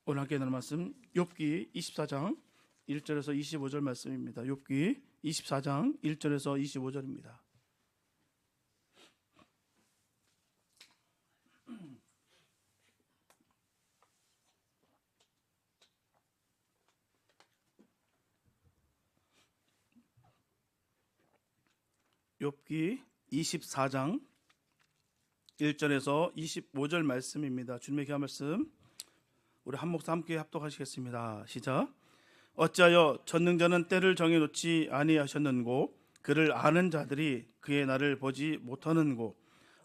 오늘 함께 나눌 말씀 욥기 24장 1절에서 25절 말씀입니다. 욥기 24장 1절에서 25절입니다. 욥기 24장 1절에서 25절 말씀입니다. 주님의 귀한 말씀 우리 한 목사 함께 합독하시겠습니다. 시작. 어찌하여 전능자는 때를 정해놓지 아니하셨는고 그를 아는 자들이 그의 날을 보지 못하는고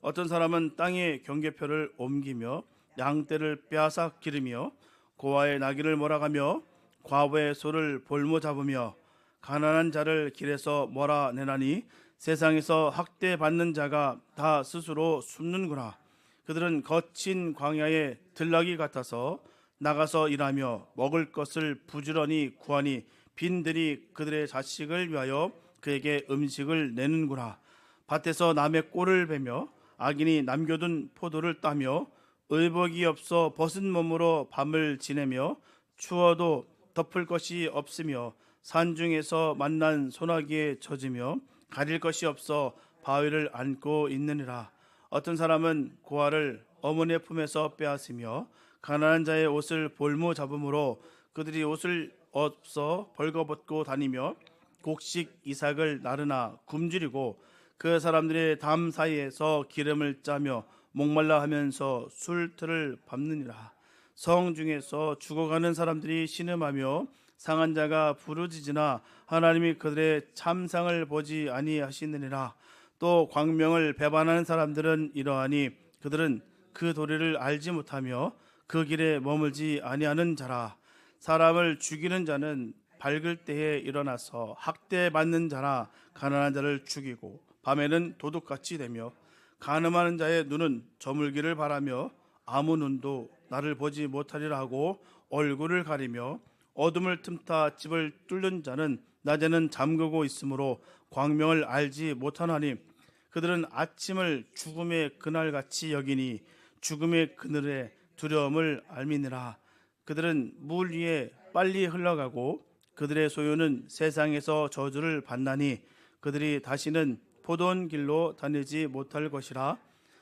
어떤 사람은 땅의 경계표를 옮기며 양떼를 빼앗아 기르며 고아의 나귀를 몰아가며 과부의 소를 볼모 잡으며 가난한 자를 길에서 몰아내나니 세상에서 학대받는 자가 다 스스로 숨는구나. 그들은 거친 광야의 들나귀 같아서 나가서 일하며 먹을 것을 부지런히 구하니 빈들이 그들의 자식을 위하여 그에게 음식을 내는구나. 밭에서 남의 꼴을 베며 악인이 남겨둔 포도를 따며 의복이 없어 벗은 몸으로 밤을 지내며 추워도 덮을 것이 없으며 산중에서 만난 소나기에 젖으며 가릴 것이 없어 바위를 안고 있느니라. 어떤 사람은 고아를 어머니의 품에서 빼앗으며 가난한 자의 옷을 볼모 잡음으로 그들이 옷을 없어 벌거벗고 다니며 곡식 이삭을 나르나 굶주리고 그 사람들의 담 사이에서 기름을 짜며 목말라 하면서 술틀을 밟느니라. 성 중에서 죽어가는 사람들이 신음하며 상한 자가 부르짖으나 하나님이 그들의 참상을 보지 아니하시느니라. 또 광명을 배반하는 사람들은 이러하니 그들은 그 도리를 알지 못하며 그 길에 머물지 아니하는 자라. 사람을 죽이는 자는 밝을 때에 일어나서 학대받는 자나 가난한 자를 죽이고 밤에는 도둑같이 되며 간음하는 자의 눈은 저물기를 바라며 아무 눈도 나를 보지 못하리라 하고 얼굴을 가리며 어둠을 틈타 집을 뚫는 자는 낮에는 잠그고 있으므로 광명을 알지 못하나니 그들은 아침을 죽음의 그날같이 여기니 죽음의 그늘에 두려움을 알미니라. 그들은 물 위에 빨리 흘러가고 그들의 소유는 세상에서 저주를 받나니 그들이 다시는 포도원 길로 다니지 못할 것이라.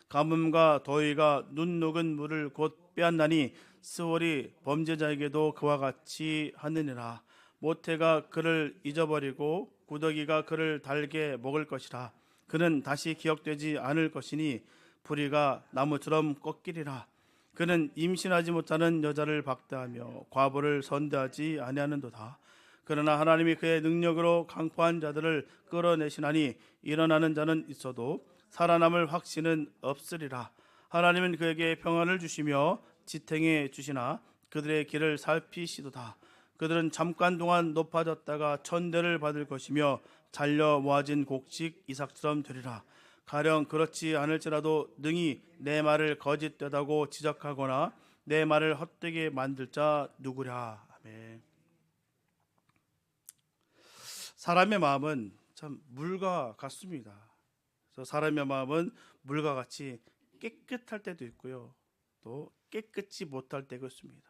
가뭄과 더위가 눈 녹은 물을 곧 빼앗나니 스월이 범죄자에게도 그와 같이 하느니라. 모태가 그를 잊어버리고 구더기가 그를 달게 먹을 것이라. 그는 다시 기억되지 않을 것이니 부리가 나무처럼 꺾이리라. 그는 임신하지 못하는 여자를 박대하며 과부를 선대하지 아니하는도다. 그러나 하나님이 그의 능력으로 강포한 자들을 끌어내시나니 일어나는 자는 있어도 살아남을 확신은 없으리라. 하나님은 그에게 평안을 주시며 지탱해 주시나 그들의 길을 살피시도다. 그들은 잠깐 동안 높아졌다가 천대를 받을 것이며 잘려 모아진 곡식 이삭처럼 되리라. 가령 그렇지 않을지라도 능히 내 말을 거짓되다고 지적하거나 내 말을 헛되게 만들 자 누구랴. 아멘. 사람의 마음은 참 물과 같습니다. 그래서 사람의 마음은 물과 같이 깨끗할 때도 있고요, 또 깨끗이 못할 때가 있습니다.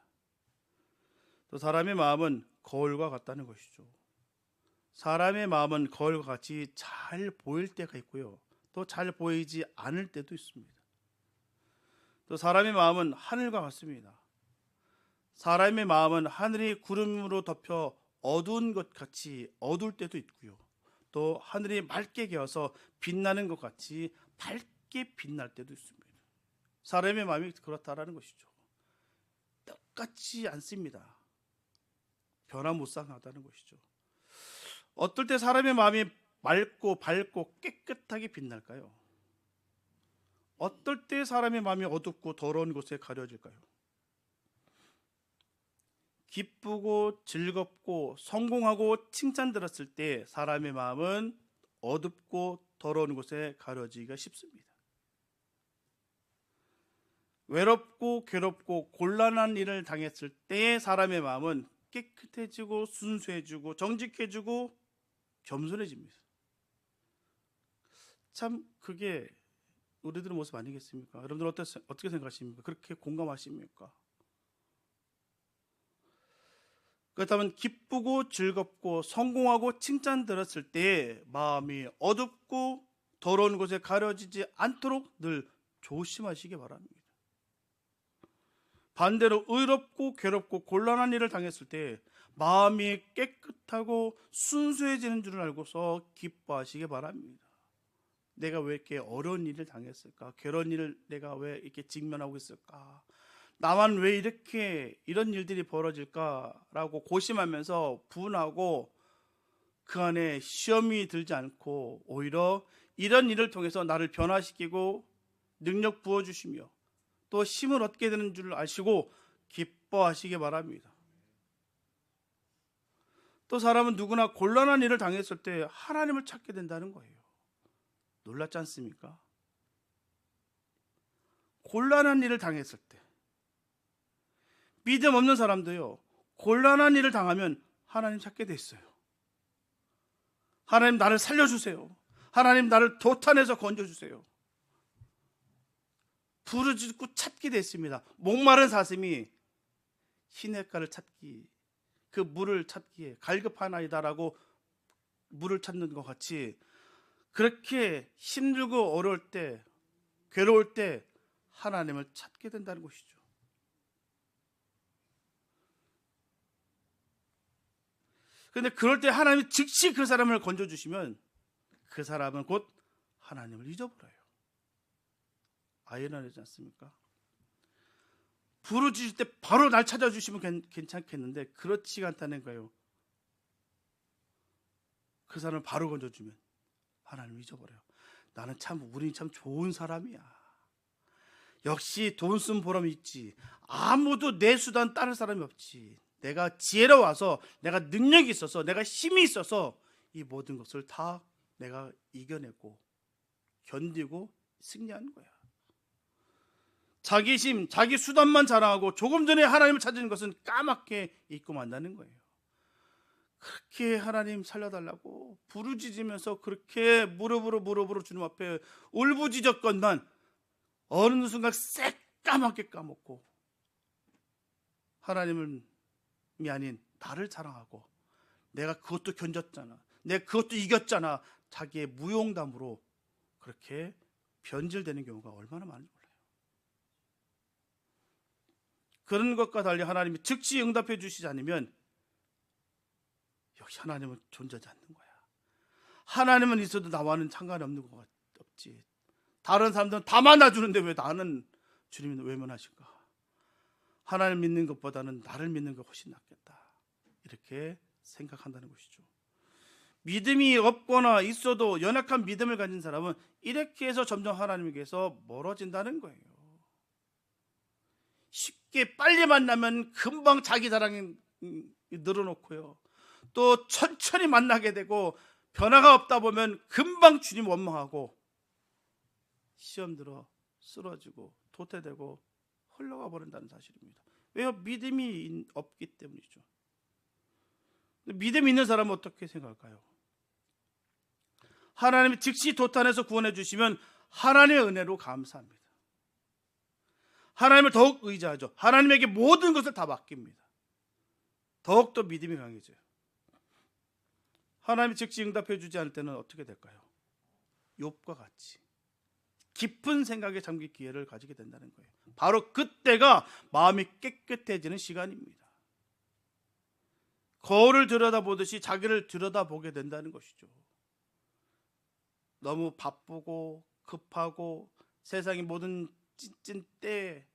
또 사람의 마음은 거울과 같다는 것이죠. 사람의 마음은 거울과 같이 잘 보일 때가 있고요, 또 잘 보이지 않을 때도 있습니다. 또 사람의 마음은 하늘과 같습니다. 사람의 마음은 하늘이 구름으로 덮여 어두운 것 같이 어두울 때도 있고요, 또 하늘이 맑게 개어서 빛나는 것 같이 밝게 빛날 때도 있습니다. 사람의 마음이 그렇다라는 것이죠. 똑같지 않습니다. 변화무쌍하다는 것이죠. 어떨 때 사람의 마음이 맑고 밝고 깨끗하게 빛날까요? 어떨 때 사람의 마음이 어둡고 더러운 곳에 가려질까요? 기쁘고 즐겁고 성공하고 칭찬 들었을 때 사람의 마음은 어둡고 더러운 곳에 가려지기가 쉽습니다. 외롭고 괴롭고 곤란한 일을 당했을 때 사람의 마음은 깨끗해지고 순수해지고 정직해지고 겸손해집니다. 참 그게 우리들의 모습 아니겠습니까? 여러분들 어떻게 생각하십니까? 그렇게 공감하십니까? 그렇다면 기쁘고 즐겁고 성공하고 칭찬 들었을 때 마음이 어둡고 더러운 곳에 가려지지 않도록 늘 조심하시기 바랍니다. 반대로 의롭고 괴롭고 곤란한 일을 당했을 때 마음이 깨끗하고 순수해지는 줄을 알고서 기뻐하시기 바랍니다. 내가 왜 이렇게 어려운 일을 당했을까? 괴로운 일을 내가 왜 이렇게 직면하고 있을까? 나만 왜 이렇게 이런 일들이 벌어질까라고 고심하면서 분하고 그 안에 시험이 들지 않고 오히려 이런 일을 통해서 나를 변화시키고 능력 부어주시며 또 힘을 얻게 되는 줄 아시고 기뻐하시기 바랍니다. 또 사람은 누구나 곤란한 일을 당했을 때 하나님을 찾게 된다는 거예요. 놀랍지 않습니까? 곤란한 일을 당했을 때 믿음 없는 사람도요, 곤란한 일을 당하면 하나님 찾게 돼 있어요. 하나님 나를 살려주세요. 하나님 나를 도탄에서 건져주세요. 부르짖고 찾게 됐습니다. 목마른 사슴이 시냇가를 찾기, 그 물을 찾기에 갈급하나이다라고 물을 찾는 것 같이 그렇게 힘들고 어려울 때, 괴로울 때 하나님을 찾게 된다는 것이죠. 그런데 그럴 때 하나님이 즉시 그 사람을 건져주시면 그 사람은 곧 하나님을 잊어버려요. 아이러니하지 않습니까? 부르짖을 때 바로 날 찾아주시면 괜찮겠는데 그렇지가 않다는 거예요. 그 사람을 바로 건져주면 하나님을 잊어버려요. 나는 참, 우리 참 좋은 사람이야. 역시 돈 쓴 보람이 있지. 아무도 내 수단 따를 사람이 없지. 내가 지혜로워서, 내가 능력이 있어서, 내가 힘이 있어서 이 모든 것을 다 내가 이겨내고 견디고 승리하는 거야. 자기 힘, 자기 수단만 자랑하고 조금 전에 하나님을 찾는 것은 까맣게 잊고 만다는 거예요. 그렇게 하나님 살려달라고 부르짖으면서 그렇게 무릎으로 주님 앞에 울부짖었건만 어느 순간 새까맣게 까먹고 하나님이 아닌 나를 자랑하고 내가 그것도 견뎠잖아, 내가 그것도 이겼잖아, 자기의 무용담으로 그렇게 변질되는 경우가 얼마나 많은지 몰라요. 그런 것과 달리 하나님이 즉시 응답해 주시지 않으면 역시 하나님은 존재하지 않는 거야. 하나님은 있어도 나와는 상관이 없는 것 없지. 다른 사람들은 다 만나주는데 왜 나는 주님이 외면하실까? 하나님 믿는 것보다는 나를 믿는 게 훨씬 낫겠다, 이렇게 생각한다는 것이죠. 믿음이 없거나 있어도 연약한 믿음을 가진 사람은 이렇게 해서 점점 하나님께서 멀어진다는 거예요. 쉽게 빨리 만나면 금방 자기 자랑이 늘어놓고요, 또 천천히 만나게 되고 변화가 없다 보면 금방 주님 원망하고 시험 들어 쓰러지고 도태되고 흘러가 버린다는 사실입니다. 왜요? 믿음이 없기 때문이죠. 믿음이 있는 사람은 어떻게 생각할까요? 하나님이 즉시 도탄에서 구원해 주시면 하나님의 은혜로 감사합니다. 하나님을 더욱 의지하죠. 하나님에게 모든 것을 다 맡깁니다. 더욱더 믿음이 강해져요. 하나님이 즉시 응답해 주지 않을 때는 어떻게 될까요? 욥과 같이 깊은 생각에 잠길 기회를 가지게 된다는 거예요. 바로 그때가 마음이 깨끗해지는 시간입니다. 거울을 들여다보듯이 자기를 들여다보게 된다는 것이죠. 너무 바쁘고 급하고 세상의 모든 찐찐 때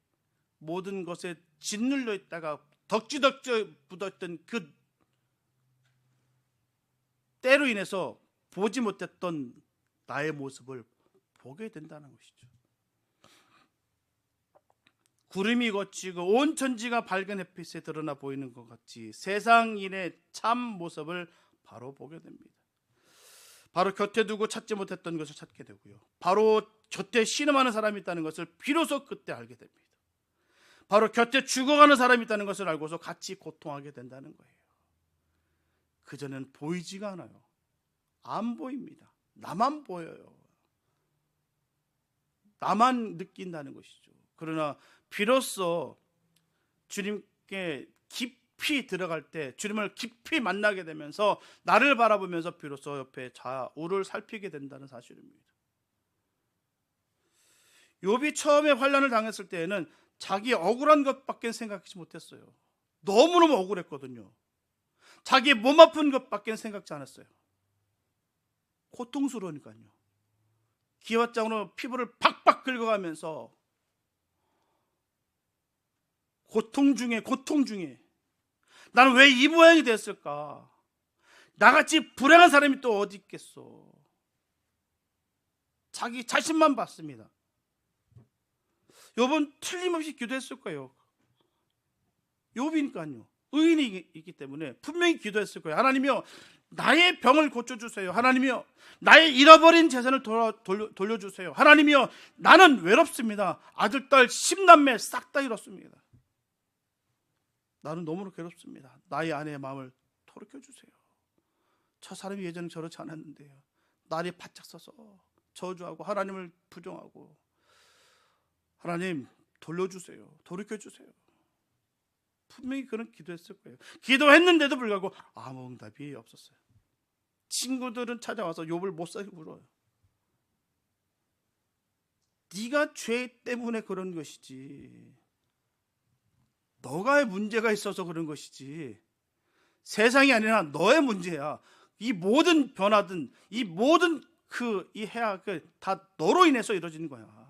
모든 것에 짓눌려 있다가 덕지덕지 묻어있던 그 때로 인해서 보지 못했던 나의 모습을 보게 된다는 것이죠. 구름이 걷히고 온 천지가 밝은 햇빛에 드러나 보이는 것 같이 세상 일의 참 모습을 바로 보게 됩니다. 바로 곁에 두고 찾지 못했던 것을 찾게 되고요, 바로 곁에 신음하는 사람이 있다는 것을 비로소 그때 알게 됩니다. 바로 곁에 죽어가는 사람이 있다는 것을 알고서 같이 고통하게 된다는 거예요. 그전에는 보이지가 않아요. 안 보입니다. 나만 보여요. 나만 느낀다는 것이죠. 그러나 비로소 주님께 깊이 들어갈 때, 주님을 깊이 만나게 되면서 나를 바라보면서 비로소 옆에 좌우를 살피게 된다는 사실입니다. 욥이 처음에 환난을 당했을 때에는 자기 억울한 것밖에 생각하지 못했어요. 너무너무 억울했거든요. 자기 몸 아픈 것밖에 생각지 않았어요. 고통스러우니까요. 기왓장으로 피부를 팍팍 긁어가면서 고통 중에 나는 왜 이 모양이 됐을까? 나같이 불행한 사람이 또 어디 있겠어? 자기 자신만 봤습니다. 욥은 틀림없이 기도했을 거예요. 욥이니까요. 의인이기 때문에 분명히 기도했을 거예요. 하나님이여, 나의 병을 고쳐주세요. 하나님이여, 나의 잃어버린 재산을 돌려주세요. 하나님이여, 나는 외롭습니다. 아들, 딸, 10남매 싹 다 잃었습니다. 나는 너무나 괴롭습니다. 나의 아내의 마음을 돌이켜주세요. 저 사람이 예전에 저렇지 않았는데요. 날이 바짝 서서 저주하고 하나님을 부정하고, 하나님 돌려주세요. 돌이켜주세요. 분명히 그런 기도했을 거예요. 기도했는데도 불구하고 아무 응답이 없었어요. 친구들은 찾아와서 욥을 못 살게 굴어요. 네가 죄 때문에 그런 것이지, 너가 문제가 있어서 그런 것이지 세상이 아니라 너의 문제야. 이 모든 변화든 이 모든 이 해악을 다 너로 인해서 이루어지는 거야.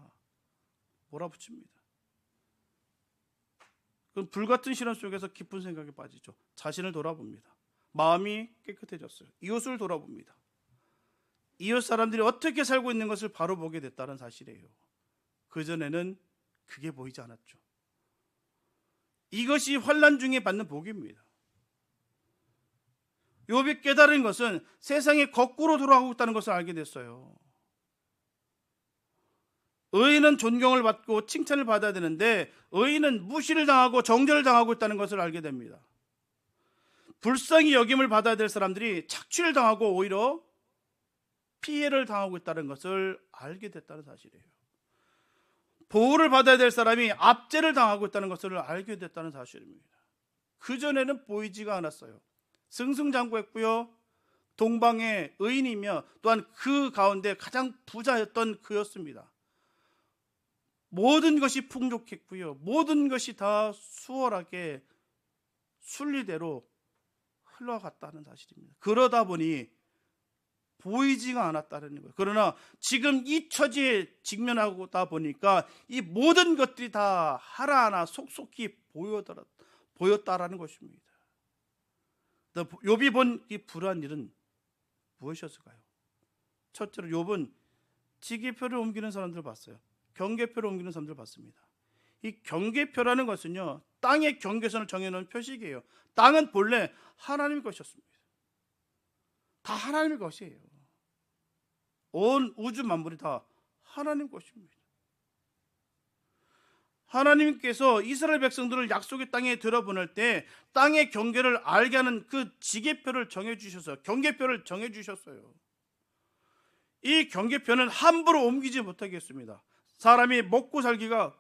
몰아붙입니다. 그럼 불같은 시련 속에서 깊은 생각에 빠지죠. 자신을 돌아봅니다. 마음이 깨끗해졌어요. 이웃을 돌아봅니다. 이웃 사람들이 어떻게 살고 있는 것을 바로 보게 됐다는 사실이에요. 그전에는 그게 보이지 않았죠. 이것이 환난 중에 받는 복입니다. 욥이 깨달은 것은 세상이 거꾸로 돌아가고 있다는 것을 알게 됐어요. 의인은 존경을 받고 칭찬을 받아야 되는데 의인은 무시를 당하고 정죄를 당하고 있다는 것을 알게 됩니다. 불쌍히 여김을 받아야 될 사람들이 착취를 당하고 오히려 피해를 당하고 있다는 것을 알게 됐다는 사실이에요. 보호를 받아야 될 사람이 압제를 당하고 있다는 것을 알게 됐다는 사실입니다. 그전에는 보이지가 않았어요. 승승장구했고요. 동방의 의인이며 또한 그 가운데 가장 부자였던 그였습니다. 모든 것이 풍족했고요. 모든 것이 다 수월하게 순리대로 흘러갔다는 사실입니다. 그러다 보니 보이지가 않았다는 거예요. 그러나 지금 이 처지에 직면하다 보니까 이 모든 것들이 다 하나하나 속속히 보였다라는 것입니다. 욥이 본 이 불의한 일은 무엇이었을까요? 첫째로 욥은 지기표를 옮기는 사람들을 봤어요. 경계표를 옮기는 사람들을 봤습니다. 이 경계표라는 것은요, 땅의 경계선을 정해놓은 표식이에요. 땅은 본래 하나님의 것이었습니다. 다 하나님의 것이에요. 온 우주 만물이 다 하나님 것입니다. 하나님께서 이스라엘 백성들을 약속의 땅에 들어보낼 때 땅의 경계를 알게 하는 그 지계표를 정해주셔서 경계표를 정해주셨어요. 이 경계표는 함부로 옮기지 못하게 했습니다. 사람이 먹고 살기가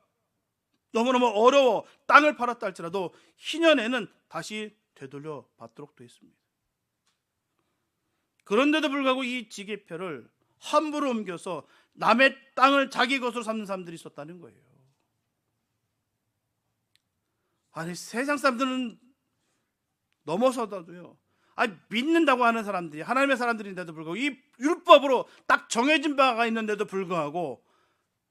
너무너무 어려워 땅을 팔았다 할지라도 희년에는 다시 되돌려 받도록 되어 있습니다. 그런데도 불구하고 이 지계표를 함부로 옮겨서 남의 땅을 자기 것으로 삼는 사람들이 있었다는 거예요. 아니, 세상 사람들은 넘어서도요, 믿는다고 하는 사람들이 하나님의 사람들인데도 불구하고 이 율법으로 딱 정해진 바가 있는데도 불구하고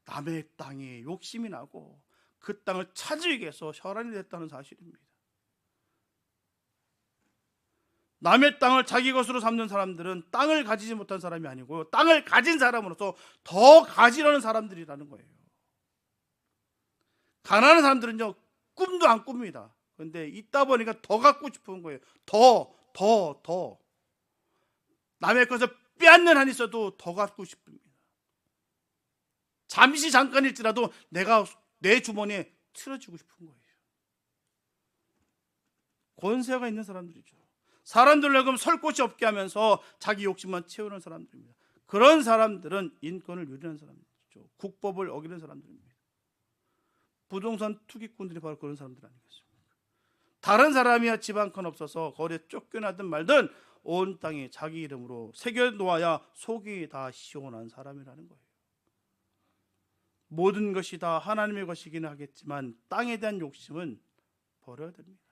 남의 땅에 욕심이 나고 그 땅을 차지하기 위해서 혈안이 됐다는 사실입니다. 남의 땅을 자기 것으로 삼는 사람들은 땅을 가지지 못한 사람이 아니고요, 땅을 가진 사람으로서 더 가지려는 사람들이라는 거예요. 가난한 사람들은요, 꿈도 안 꿉니다. 그런데 있다 보니까 더 갖고 싶은 거예요. 더. 남의 것을 빼앗는 한이 있어도 더 갖고 싶습니다. 잠시 잠깐일지라도 내가 내 주머니에 틀어지고 싶은 거예요. 권세가 있는 사람들이죠. 사람들을 그럼 설 곳이 없게 하면서 자기 욕심만 채우는 사람들입니다. 그런 사람들은 인권을 유린하는 사람들이죠. 국법을 어기는 사람들입니다. 부동산 투기꾼들이 바로 그런 사람들 아니겠습니까? 다른 사람이야 집 한 칸 없어서 거리에 쫓겨나든 말든 온 땅에 자기 이름으로 새겨놓아야 속이 다 시원한 사람이라는 거예요. 모든 것이 다 하나님의 것이기는 하겠지만 땅에 대한 욕심은 버려야 됩니다.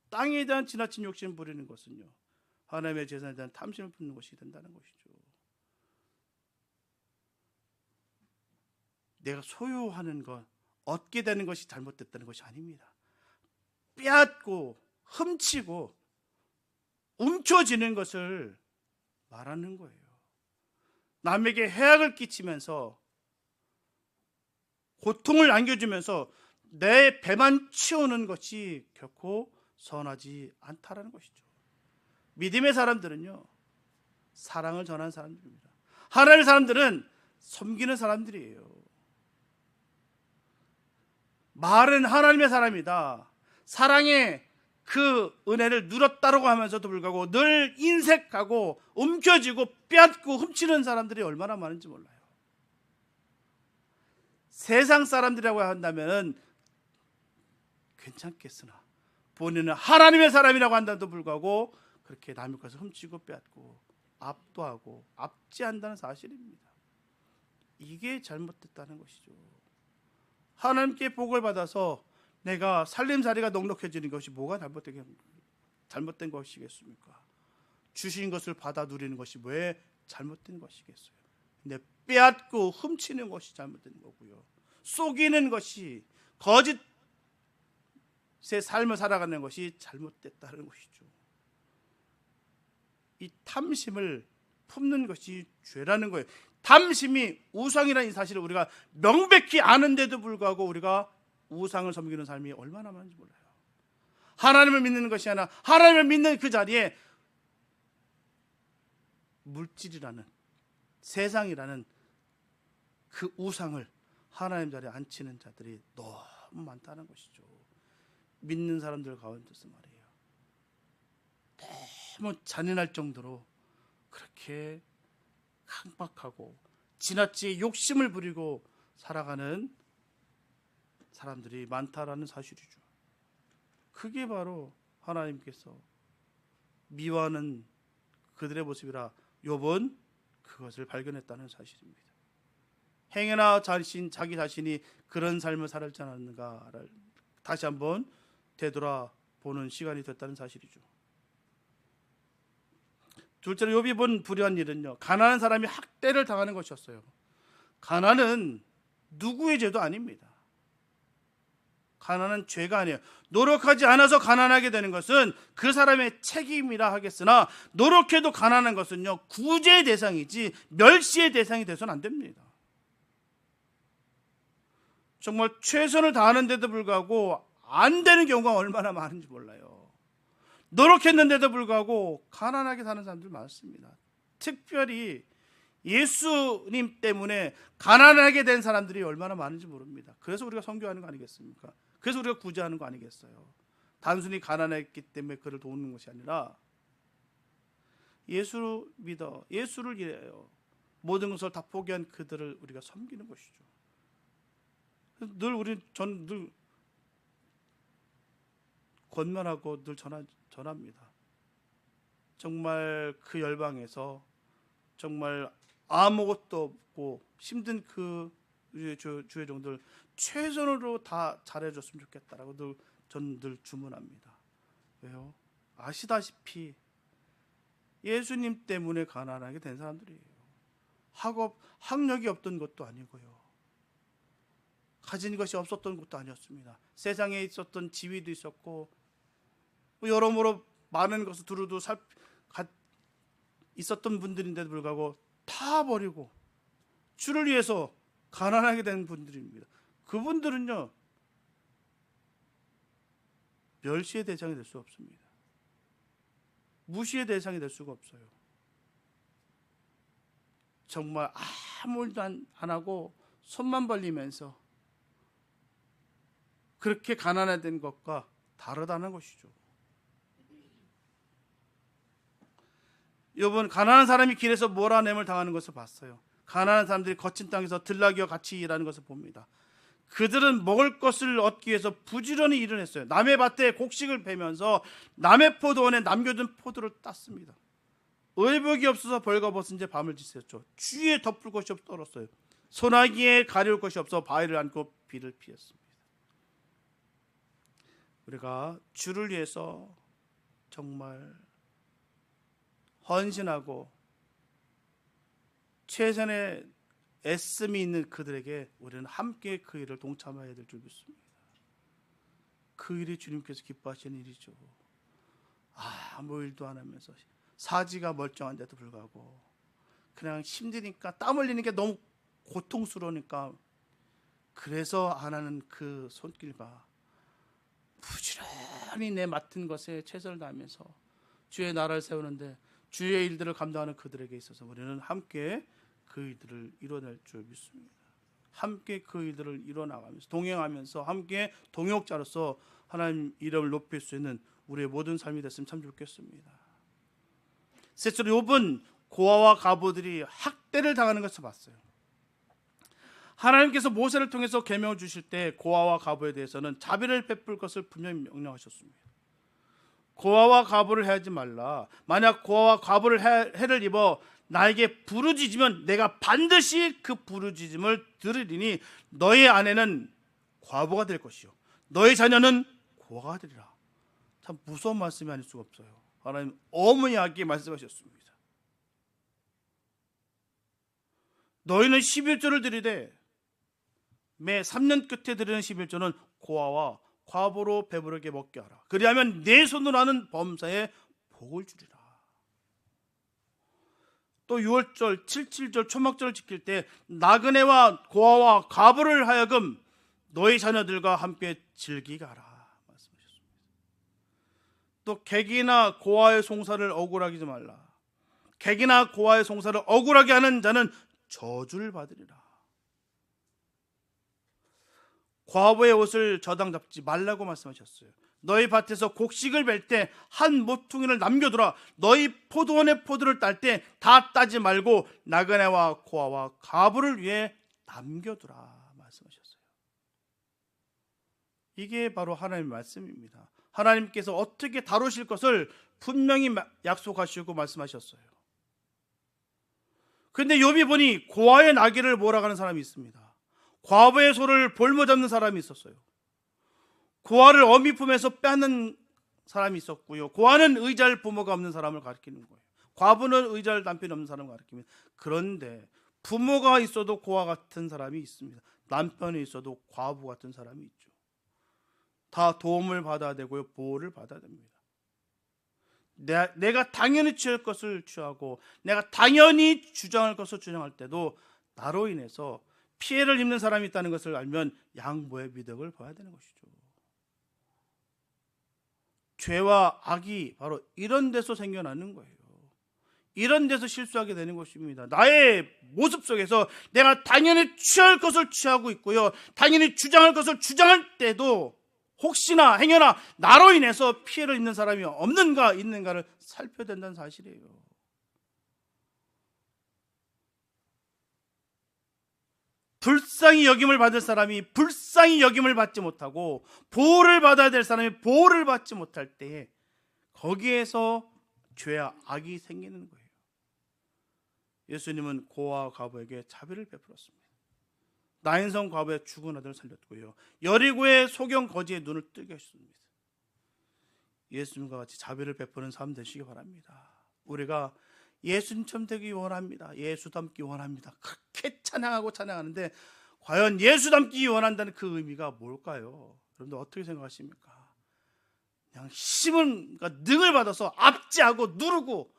땅에 대한 지나친 욕심 부리는 것은요, 하나님의 재산에 대한 탐심을 품는 것이 된다는 것이죠. 내가 소유하는 것, 얻게 되는 것이 잘못됐다는 것이 아닙니다. 빼앗고 훔치고 움켜쥐는 것을 말하는 거예요. 남에게 해악을 끼치면서 고통을 안겨주면서 내 배만 채우는 것이 결코 선하지 않다라는 것이죠. 믿음의 사람들은요, 사랑을 전하는 사람들입니다. 하나님의 사람들은 섬기는 사람들이에요. 말은 하나님의 사람이다, 사랑의 그 은혜를 누렸다라고 하면서도 불구하고 늘 인색하고 움켜쥐고 빼앗고 훔치는 사람들이 얼마나 많은지 몰라요. 세상 사람들이라고 한다면 괜찮겠으나 본인은 하나님의 사람이라고 한다도 불구하고 그렇게 남의 것을 훔치고 빼앗고 압도하고 압제한다는 사실입니다. 이게 잘못됐다는 것이죠. 하나님께 복을 받아서 내가 살림살이가 넉넉해지는 것이 뭐가 잘못된 것이겠습니까? 주신 것을 받아 누리는 것이 왜 잘못된 것이겠어요? 근데 빼앗고 훔치는 것이 잘못된 거고요, 속이는 것이, 거짓의 삶을 살아가는 것이 잘못됐다는 것이죠. 이 탐심을 품는 것이 죄라는 거예요. 탐심이 우상이라는 이 사실을 우리가 명백히 아는데도 불구하고 우리가 우상을 섬기는 삶이 얼마나 많은지 몰라요. 하나님을 믿는 것이 아니라 하나님을 믿는 그 자리에 물질이라는, 세상이라는 그 우상을 하나님 자리에 앉히는 자들이 너무 많다는 것이죠. 믿는 사람들 가운데서 말이에요, 너무 잔인할 정도로 그렇게 강박하고 지나치게 욕심을 부리고 살아가는 사람들이 많다라는 사실이죠. 그게 바로 하나님께서 미워하는 그들의 모습이라 욥은 그것을 발견했다는 사실입니다. 행여나 자기 자신이 그런 삶을 살지 않았는가를 다시 한번 되돌아보는 시간이 됐다는 사실이죠. 둘째로 욥이 본 불의한 일은요, 가난한 사람이 학대를 당하는 것이었어요. 가난은 누구의 죄도 아닙니다. 가난은 죄가 아니에요. 노력하지 않아서 가난하게 되는 것은 그 사람의 책임이라 하겠으나, 노력해도 가난한 것은요, 구제의 대상이지 멸시의 대상이 돼서는 안 됩니다. 정말 최선을 다하는데도 불구하고 안 되는 경우가 얼마나 많은지 몰라요. 노력했는데도 불구하고 가난하게 사는 사람들 많습니다. 특별히 예수님 때문에 가난하게 된 사람들이 얼마나 많은지 모릅니다. 그래서 우리가 선교하는 거 아니겠습니까? 그래서 우리가 구제하는 거 아니겠어요? 단순히 가난했기 때문에 그를 도우는 것이 아니라 예수를 믿어, 예수를 이해해요, 모든 것을 다 포기한 그들을 우리가 섬기는 것이죠. 전 늘 권면하고 늘 전합니다. 정말 그 열방에서 정말 아무것도 없고 힘든 그 주의 종들 최선으로 다 잘해줬으면 좋겠다라고 저는 늘 주문합니다. 왜요? 아시다시피 예수님 때문에 가난하게 된 사람들이에요. 학력이 없던 것도 아니고요, 가진 것이 없었던 것도 아니었습니다. 세상에 있었던 지위도 있었고 여러모로 많은 것을 두루두 있었던 분들인데도 불구하고 다 버리고 주를 위해서 가난하게 된 분들입니다. 그분들은요, 멸시의 대상이 될 수 없습니다. 무시의 대상이 될 수가 없어요. 정말 아무 일도 안 하고 손만 벌리면서 그렇게 가난하된 것과 다르다는 것이죠. 여러분, 가난한 사람이 길에서 몰아냄을 당하는 것을 봤어요. 가난한 사람들이 거친 땅에서 들나귀와 같이 일하는 것을 봅니다. 그들은 먹을 것을 얻기 위해서 부지런히 일을 했어요. 남의 밭에 곡식을 베면서 남의 포도원에 남겨둔 포도를 땄습니다. 의복이 없어서 벌거벗은 채 밤을 지새웠죠. 주위에 덮을 것이 없어 떨었어요. 소나기에 가려울 것이 없어 바위를 안고 비를 피했습니다. 우리가 주를 위해서 정말 헌신하고 최선의 애씀이 있는 그들에게 우리는 함께 그 일을 동참해야 될 줄 믿습니다. 그 일이 주님께서 기뻐하시는 일이죠. 아무 일도 안 하면서 사지가 멀쩡한데도 불구하고 그냥 힘드니까 땀 흘리는 게 너무 고통스러우니까 그래서 안 하는 그 손길과 부지런히 내 맡은 것에 최선을 다하면서 주의 나라를 세우는데 주의 일들을 감당하는 그들에게 있어서 우리는 함께 그 일들을 이뤄낼 줄 믿습니다. 함께 그 일들을 이뤄나가면서 동행하면서 함께 동역자로서 하나님 이름을 높일 수 있는 우리의 모든 삶이 됐으면 참 좋겠습니다. 셋째로 욥은 고아와 과부들이 학대를 당하는 것을 봤어요. 하나님께서 모세를 통해서 계명을 주실 때 고아와 과부에 대해서는 자비를 베풀 것을 분명히 명령하셨습니다. 고아와 과부를 해하지 말라. 만약 고아와 과부를 해를 입어 나에게 부르짖으면 내가 반드시 그 부르짖음을 들으리니 너의 아내는 과부가 될 것이요 너의 자녀는 고아가 되리라. 참 무서운 말씀이 아닐 수가 없어요. 하나님 어머니에게 말씀하셨습니다. 너희는 11조를 드리되 매 3년 끝에 드리는 11조는 고아와 과부로 배부르게 먹게 하라. 그리하면 내 손으로 하는 범사에 복을 주리라. 또 6월절, 77절, 초막절을 지킬 때 나그네와 고아와 과부를 하여금 너희 자녀들과 함께 즐기게 하라 말씀하셨습니다. 또 객이나 고아의 송사를 억울하게 하지 말라. 객이나 고아의 송사를 억울하게 하는 자는 저주를 받으리라. 과부의 옷을 저당 잡지 말라고 말씀하셨어요. 너희 밭에서 곡식을 벨 때 한 모퉁이를 남겨두라. 너희 포도원의 포도를 딸 때 다 따지 말고 나그네와 고아와 과부를 위해 남겨두라 말씀하셨어요. 이게 바로 하나님의 말씀입니다. 하나님께서 어떻게 다루실 것을 분명히 약속하시고 말씀하셨어요. 그런데 욥이 보니 고아의 나귀를 몰아가는 사람이 있습니다. 과부의 소를 볼모 잡는 사람이 있었어요. 고아를 어미 품에서 빼앗는 사람이 있었고요. 고아는 의지할 부모가 없는 사람을 가리키는 거예요. 과부는 의지할 남편이 없는 사람을 가리킵니다. 그런데 부모가 있어도 고아 같은 사람이 있습니다. 남편이 있어도 과부 같은 사람이 있죠. 다 도움을 받아야 되고요. 보호를 받아야 됩니다. 내가 당연히 취할 것을 취하고 내가 당연히 주장할 것을 주장할 때도 나로 인해서 피해를 입는 사람이 있다는 것을 알면 양보의 미덕을 봐야 되는 것이죠. 죄와 악이 바로 이런 데서 생겨나는 거예요. 이런 데서 실수하게 되는 것입니다. 나의 모습 속에서 내가 당연히 취할 것을 취하고 있고요. 당연히 주장할 것을 주장할 때도 혹시나 행여나 나로 인해서 피해를 입는 사람이 없는가 있는가를 살펴야 된다는 사실이에요. 불쌍히 여김을 받을 사람이 불쌍히 여김을 받지 못하고 보호를 받아야 될 사람이 보호를 받지 못할 때에 거기에서 죄와 악이 생기는 거예요. 예수님은 고아와 과부에게 자비를 베풀었습니다. 나인성 과부의 죽은 아들을 살렸고요. 여리고의 소경 거지의 눈을 뜨게 하셨습니다. 예수님과 같이 자비를 베푸는 삶 되시기 바랍니다. 우리가 예수님처럼 되기 원합니다. 예수 닮기 원합니다. 그렇게 찬양하고 찬양하는데 과연 예수 닮기 원한다는 그 의미가 뭘까요? 여러분들 어떻게 생각하십니까? 그냥 힘을, 그러니까 능을 받아서 압제하고 누르고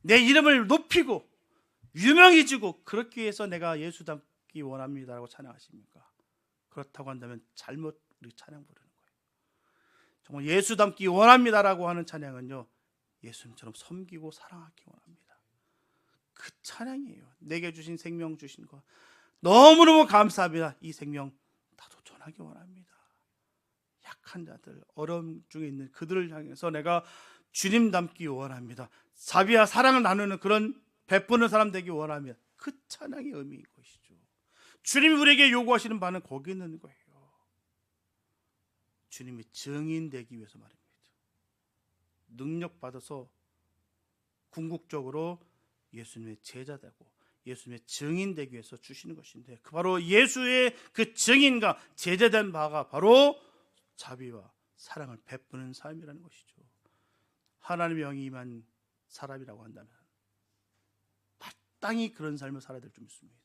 내 이름을 높이고 유명해지고 그렇기 위해서 내가 예수 닮기 원합니다라고 찬양하십니까? 그렇다고 한다면 잘못 우리 찬양 부르는 거예요. 정말 예수 닮기 원합니다라고 하는 찬양은요, 예수님처럼 섬기고 사랑하기 원합니다. 그 찬양이에요. 내게 주신 생명 주신 것 너무너무 감사합니다. 이 생명 나도 전하기 원합니다. 약한 자들, 어려움 중에 있는 그들을 향해서 내가 주님 닮기 원합니다. 자비와 사랑을 나누는 그런 베푸는 사람 되기 원합니다. 그 찬양의 의미인 것이죠. 주님이 우리에게 요구하시는 바는 거기 있는 거예요. 주님의 증인되기 위해서 말입니다. 능력 받아서 궁극적으로 예수님의 제자되고 예수님의 증인되기 위해서 주시는 것인데, 그 바로 예수의 그 증인과 제자된 바가 바로 자비와 사랑을 베푸는 삶이라는 것이죠. 하나님의 영이 임한 사람이라고 한다면 마땅히 그런 삶을 살아야 될 줄 믿습니다.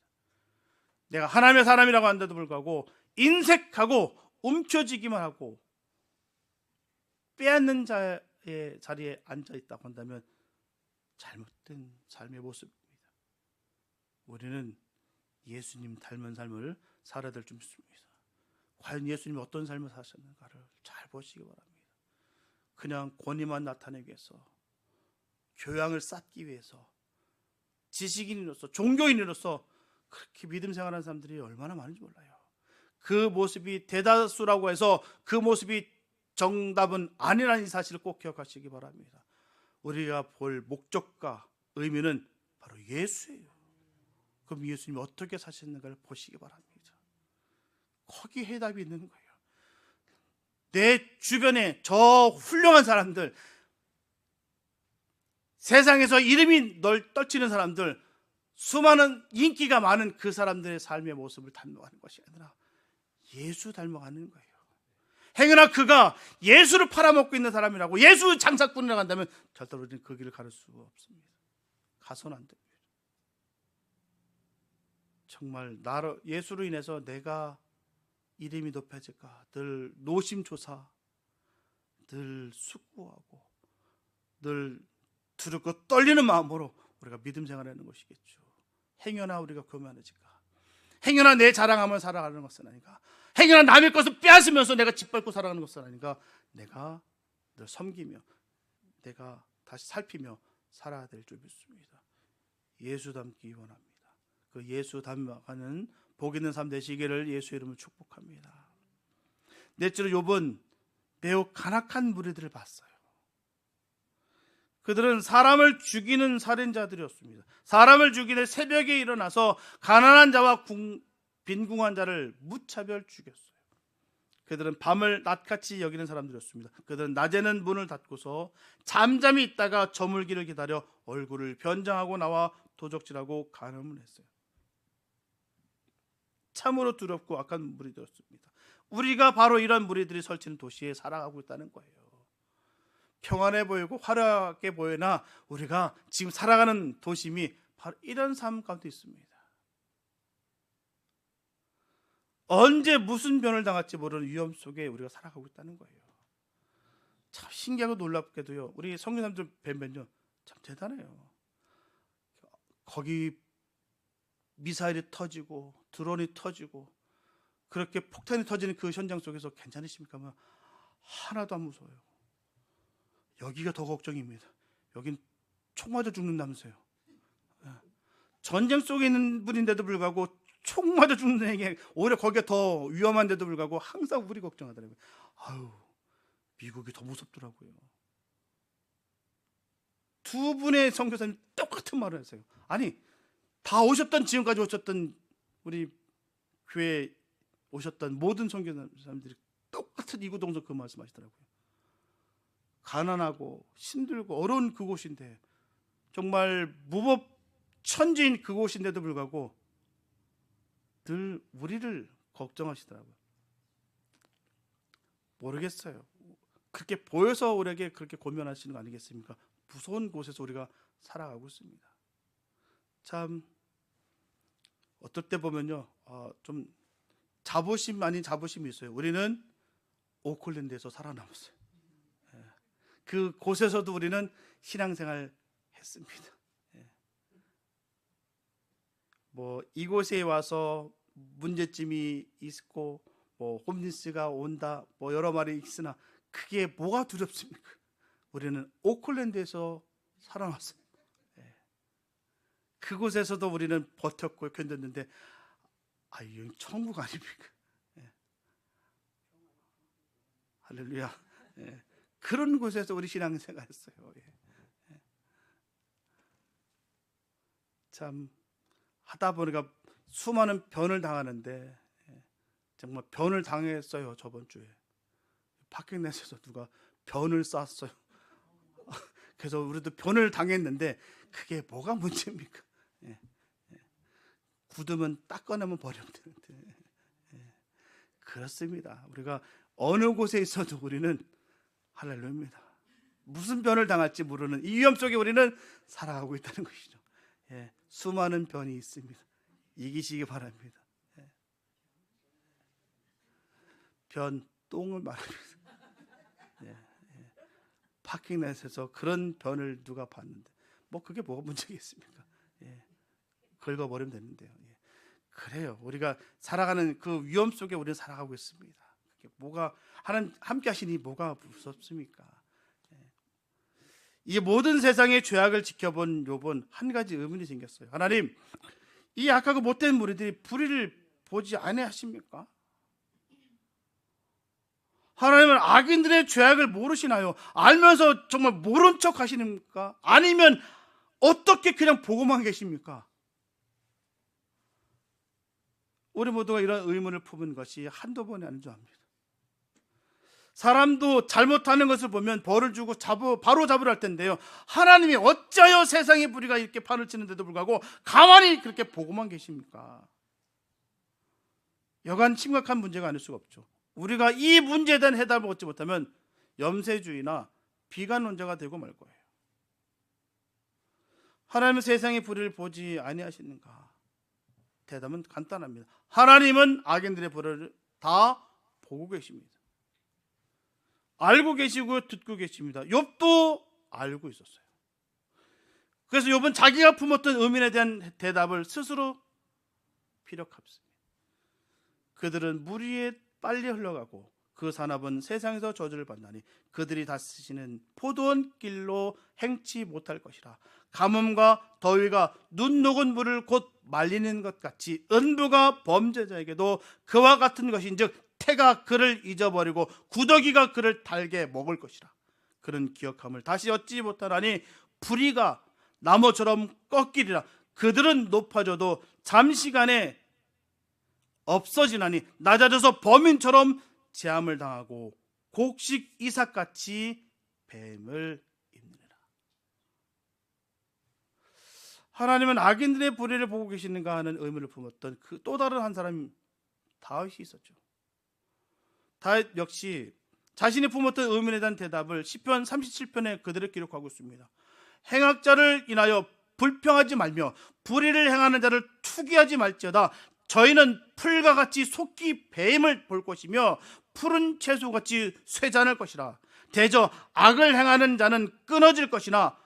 내가 하나님의 사람이라고 한데도 불구하고 인색하고 움켜쥐기만 하고 빼앗는 자의 자리에 앉아있다고 한다면 잘못된 삶의 모습입니다. 우리는 예수님 닮은 삶을 살아야 될 줄 믿습니다. 과연 예수님이 어떤 삶을 사셨는가를 잘 보시기 바랍니다. 그냥 권위만 나타내기 위해서, 교양을 쌓기 위해서, 지식인으로서, 종교인으로서 그렇게 믿음 생활하는 사람들이 얼마나 많은지 몰라요. 그 모습이 대다수라고 해서 그 모습이 정답은 아니라는 사실을 꼭 기억하시기 바랍니다. 우리가 볼 목적과 의미는 바로 예수예요. 그럼 예수님이 어떻게 사셨는가를 보시기 바랍니다. 거기 해답이 있는 거예요. 내 주변에 저 훌륭한 사람들, 세상에서 이름이 떨치는 사람들, 수많은 인기가 많은 그 사람들의 삶의 모습을 닮아가는 것이 아니라 예수 닮아가는 거예요. 행여나 그가 예수를 팔아먹고 있는 사람이라고, 예수 장사꾼이라고 한다면 절대로 우리는 그 길을 가를 수가 없습니다. 가서는 안 됩니다. 정말 예수로 인해서 내가 이름이 높아질까, 늘 노심초사, 늘 숙고하고 늘 두렵고 떨리는 마음으로 우리가 믿음 생활하는 것이겠죠. 행여나 우리가 교만해질까, 행여나 내 자랑하며 살아가는 것은 아닌가, 행여나 남의 것을 빼앗으면서 내가 짓밟고 살아가는 것은 아닌가, 내가 늘 섬기며 내가 다시 살피며 살아야 될 줄 믿습니다. 예수 닮기 원합니다. 그 예수 닮아가는 복 있는 삶 되시기를 예수의 이름으로 축복합니다. 넷째로 욥은 매우 간악한 무리들을 봤어요. 그들은 사람을 죽이는 살인자들이었습니다. 사람을 죽이는 새벽에 일어나서 가난한 자와 빈궁한 자를 무차별 죽였어요. 그들은 밤을 낮같이 여기는 사람들이었습니다. 그들은 낮에는 문을 닫고서 잠잠히 있다가 저물기를 기다려 얼굴을 변장하고 나와 도적질하고 간음을 했어요. 참으로 두렵고 악한 무리들이었습니다. 우리가 바로 이런 무리들이 설치는 도시에 살아가고 있다는 거예요. 평안해 보이고 화려하게 보이나 우리가 지금 살아가는 도심이 바로 이런 삶 가운데 있습니다. 언제 무슨 변을 당할지 모르는 위험 속에 우리가 살아가고 있다는 거예요. 참 신기하고 놀랍게도요, 우리 성교사님들 뵈면요 참 대단해요. 거기 미사일이 터지고 드론이 터지고 그렇게 폭탄이 터지는 그 현장 속에서 괜찮으십니까? 하나도 안 무서워요. 여기가 더 걱정입니다. 여긴 총 맞아 죽는다면서요. 전쟁 속에 있는 분인데도 불구하고 총 맞아 죽는 게 오히려 거기가 더 위험한데도 불구하고 항상 우리 걱정하더라고요. 아유, 미국이 더 무섭더라고요. 두 분의 선교사님 똑같은 말을 했어요. 아니, 다 오셨던, 지금까지 오셨던 우리 교회에 오셨던 모든 선교사님들이 똑같은 이구동성 그 말씀하시더라고요. 가난하고 힘들고 어려운 그곳인데, 정말 무법 천지인 그곳인데도 불구하고 늘 우리를 걱정하시더라고요. 모르겠어요. 그렇게 보여서 우리에게 그렇게 고민하시는 거 아니겠습니까? 무서운 곳에서 우리가 살아가고 있습니다. 참 어떨 때 보면요, 좀 자부심 아닌 자부심이 있어요. 우리는 오클랜드에서 살아남았어요. 그 곳에서도 우리는 신앙생활 했습니다. 뭐 이곳에 와서 문제점이 있고 뭐 홈리스가 온다, 뭐 여러 말이 있으나 그게 뭐가 두렵습니까? 우리는 오클랜드에서 살아났어요. 그곳에서도 우리는 버텼고 견뎠는데, 이건 천국 아닙니까? 할렐루야. 그런 곳에서 우리 신앙생활했어요. 참 하다 보니까 수많은 변을 당하는데, 정말 변을 당했어요. 저번 주에 파킹넷에서 누가 변을 쐈어요. 그래서 우리도 변을 당했는데 그게 뭐가 문제입니까? 예. 굳으면 딱 꺼내면 버리면 되는데. 그렇습니다. 우리가 어느 곳에 있어도 우리는 할렐루야입니다. 무슨 변을 당할지 모르는 이 위험 속에 우리는 살아가고 있다는 것이죠. 수많은 변이 있습니다. 이기시기 바랍니다. 변, 똥을 말합니다. 파킹넷에서 그런 변을 누가 봤는데 뭐 그게 뭐가 문제겠습니까? 긁어버리면 되는데요. 그래요. 우리가 살아가는 그 위험 속에 우리는 살아가고 있습니다. 그게 뭐가 함께 하시니 뭐가 무섭습니까? 이 모든 세상의 죄악을 지켜본 욥은 한 가지 의문이 생겼어요. 하나님, 이 악하고 못된 무리들이 불의를 보지 아니하십니까? 하나님은 악인들의 죄악을 모르시나요? 알면서 정말 모른 척 하시는가? 아니면 어떻게 그냥 보고만 계십니까? 우리 모두가 이런 의문을 품은 것이 한두 번이 아닌 줄 압니다. 사람도 잘못하는 것을 보면 벌을 주고 바로 잡으려 할 텐데요, 하나님이 어찌하여 세상의 불의가 이렇게 판을 치는데도 불구하고 가만히 그렇게 보고만 계십니까? 여간 심각한 문제가 아닐 수가 없죠. 우리가 이 문제에 대한 해답을 얻지 못하면 염세주의나 비관론자가 되고 말 거예요. 하나님은 세상의 불의를 보지 아니하시는가? 대답은 간단합니다. 하나님은 악인들의 불의를 다 보고 계십니다. 알고 계시고 듣고 계십니다. 욥도 알고 있었어요. 그래서 욥은 자기가 품었던 의문에 대한 대답을 스스로 피력합니다. 그들은 물 위에 빨리 흘러가고 그 산업은 세상에서 저주를 받나니 그들이 다스리시는 포도원 길로 행치 못할 것이라. 가뭄과 더위가 눈 녹은 물을 곧 말리는 것 같이 은부가 범죄자에게도 그와 같은 것인즉 태가 그를 잊어버리고 구더기가 그를 달게 먹을 것이라. 그는 기억함을 다시 얻지 못하나니 불의가 나무처럼 꺾이리라. 그들은 높아져도 잠시간에 없어지나니 낮아져서 범인처럼 재함을 당하고 곡식 이삭같이 뱀을 입느니라. 하나님은 악인들의 불의를 보고 계시는가 하는 의문을 품었던 그 또 다른 한 사람 다윗이 있었죠. 다윗 역시 자신이 품었던 의문에 대한 대답을 시편 37편에 그대로 기록하고 있습니다. 행악자를 인하여 불평하지 말며 불의를 행하는 자를 투기하지 말지어다. 저희는 풀과 같이 속히 뱀을 볼 것이며 푸른 채소같이 쇠잔할 것이라. 대저 악을 행하는 자는 끊어질 것이나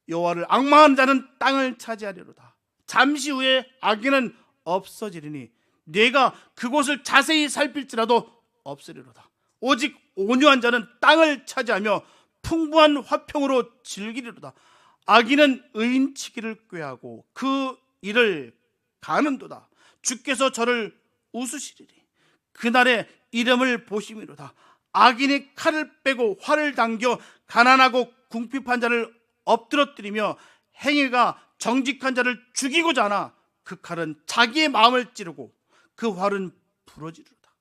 여호와를 앙망하는 자는 땅을 차지하리로다. 잠시 후에 악인은 없어지리니 네가 그곳을 자세히 살필지라도 없으리로다. 오직 온유한 자는 땅을 차지하며 풍부한 화평으로 즐기리로다. 악인은 의인치기를 꾀하고 그 일을 가는도다. 주께서 저를 웃으시리니 그날의 이름을 보심이로다. 악인이 칼을 빼고 활을 당겨 가난하고 궁핍한 자를 엎드러뜨리며 행위가 정직한 자를 죽이고자 하나 그 칼은 자기의 마음을 찌르고 그 활은 부러지리로다.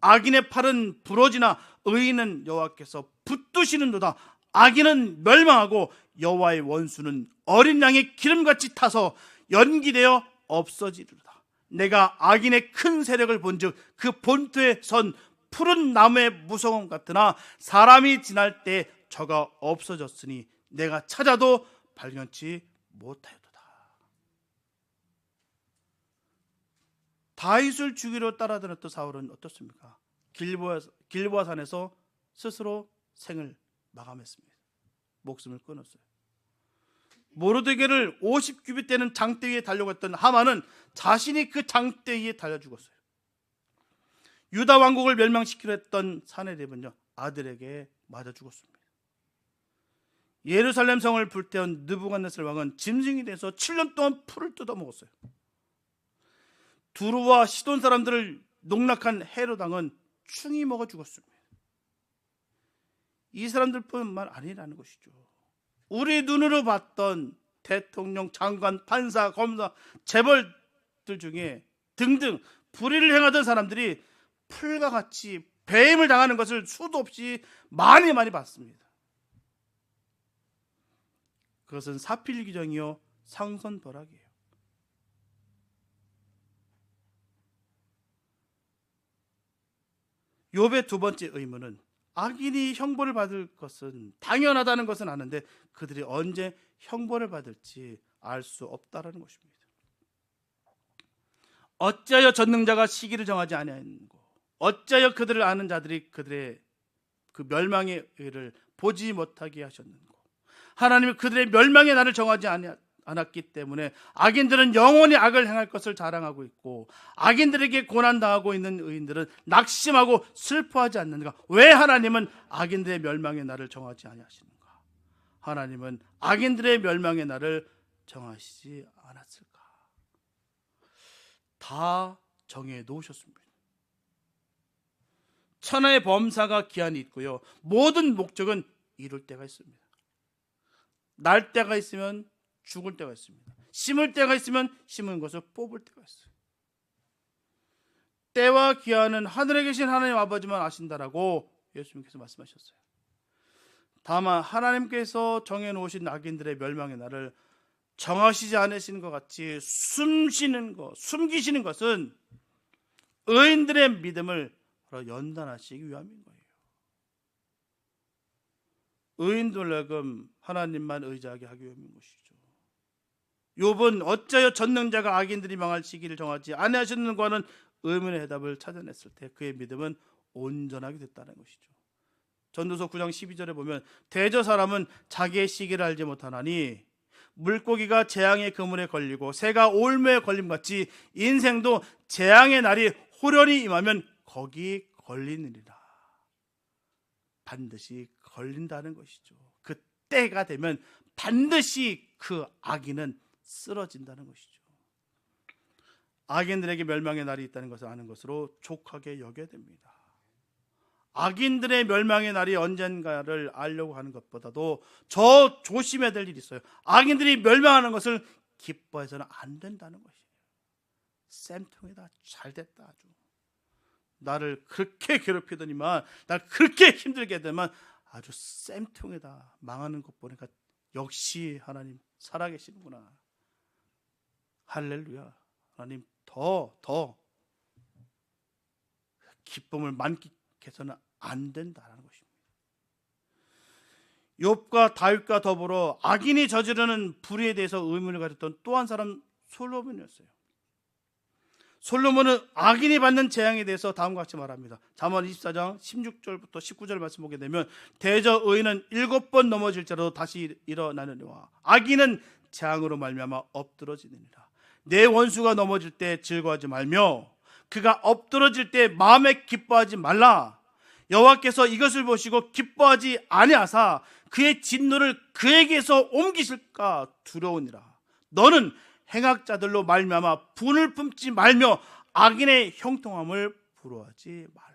악인의 팔은 부러지나 의인은 여호와께서 붙드시는도다. 악인은 멸망하고 여호와의 원수는 어린 양의 기름같이 타서 연기되어 없어지리로다. 내가 악인의 큰 세력을 본즉 그 본토에 선 푸른 나무의 무성함 같으나 사람이 지날 때 저가 없어졌으니 내가 찾아도 발견치 못하였도다. 다윗을 죽이려 따라다녔던 사울은 어떻습니까? 길보아 산에서 스스로 생을 마감했습니다. 목숨을 끊었어요. 모르드게를 50규빗 되는 장대 위에 달려갔던 하만은 자신이 그 장대 위에 달려 죽었어요. 유다 왕국을 멸망시키려 했던 사내립은요, 아들에게 맞아 죽었습니다. 예루살렘 성을 불태운 느부갓네살 왕은 짐승이 돼서 7년 동안 풀을 뜯어먹었어요. 두루와 시돈 사람들을 농락한 헤롯 왕은 충이 먹어 죽었습니다. 이 사람들뿐만 아니라는 것이죠. 우리 눈으로 봤던 대통령, 장관, 판사, 검사, 재벌들 중에 등등 불의를 행하던 사람들이 풀과 같이 배임을 당하는 것을 수도 없이 많이 봤습니다. 그것은 사필규정이요 상선벌악이에요. 욥의 두 번째 의문은 악인이 형벌을 받을 것은 당연하다는 것은 아는데 그들이 언제 형벌을 받을지 알 수 없다라는 것입니다. 어찌하여 전능자가 시기를 정하지 아니하였는고, 어찌하여 그들을 아는 자들이 그들의 그 멸망의 의를 보지 못하게 하셨는고. 하나님이 그들의 멸망의 날을 정하지 않았기 때문에 악인들은 영원히 악을 행할 것을 자랑하고 있고, 악인들에게 고난당하고 있는 의인들은 낙심하고 슬퍼하지 않는가? 왜 하나님은 악인들의 멸망의 날을 정하지 아니하시는가? 하나님은 악인들의 멸망의 날을 정하시지 않았을까? 다 정해 놓으셨습니다. 천하의 범사가 기한이 있고요, 모든 목적은 이룰 때가 있습니다. 날 때가 있으면 죽을 때가 있습니다. 심을 때가 있으면 심은 것을 뽑을 때가 있어요. 때와 기한은 하늘에 계신 하나님 아버지만 아신다라고 예수님께서 말씀하셨어요. 다만 하나님께서 정해놓으신 악인들의 멸망의 날을 정하시지 않으시는 것 같이 숨기시는 것은 의인들의 믿음을 연단하시기 위함인 거예요. 의인들에게 하나님만 의지하게 하기 위함인 것이죠. 욥은 어찌하여 전능자가 악인들이 망할 시기를 정하지 아니하셨는가는 의문의 해답을 찾아냈을 때 그의 믿음은 온전하게 됐다는 것이죠. 전도서 9장 12절에 보면 대저 사람은 자기의 시기를 알지 못하나니 물고기가 재앙의 그물에 걸리고 새가 올무에 걸림같이 인생도 재앙의 날이 호련히 임하면 거기 걸리느니라. 반드시 걸린다는 것이죠. 그 때가 되면 반드시 그 악인은 쓰러진다는 것이죠. 악인들에게 멸망의 날이 있다는 것을 아는 것으로 족하게 여겨야 됩니다. 악인들의 멸망의 날이 언젠가를 알려고 하는 것보다도 저 조심해야 될 일이 있어요. 악인들이 멸망하는 것을 기뻐해서는 안 된다는 것이에요. 쌤통이다, 잘됐다, 아주 나를 그렇게 괴롭히더니만, 나를 그렇게 힘들게 하더니만 아주 쌤통이다, 망하는 것 보니까 역시 하나님 살아계시는구나. 할렐루야. 하나님 더 기쁨을 만끽해서는 안 된다는 것입니다. 욥과 다윗과 더불어 악인이 저지르는 불의에 대해서 의문을 가졌던 또 한 사람 솔로몬이었어요. 솔로몬은 악인이 받는 재앙에 대해서 다음과 같이 말합니다. 잠언 24장 16절부터 19절 말씀 보게 되면 대저 의인은 7번 넘어질지라도 다시 일어나느니와 악인은 재앙으로 말미암아 엎드러지느니라. 내 원수가 넘어질 때 즐거워하지 말며 그가 엎드러질 때 마음에 기뻐하지 말라. 여호와께서 이것을 보시고 기뻐하지 아니하사 그의 진노를 그에게서 옮기실까 두려우니라. 너는 행악자들로 말미암아 분을 품지 말며 악인의 형통함을 부러워하지 말라.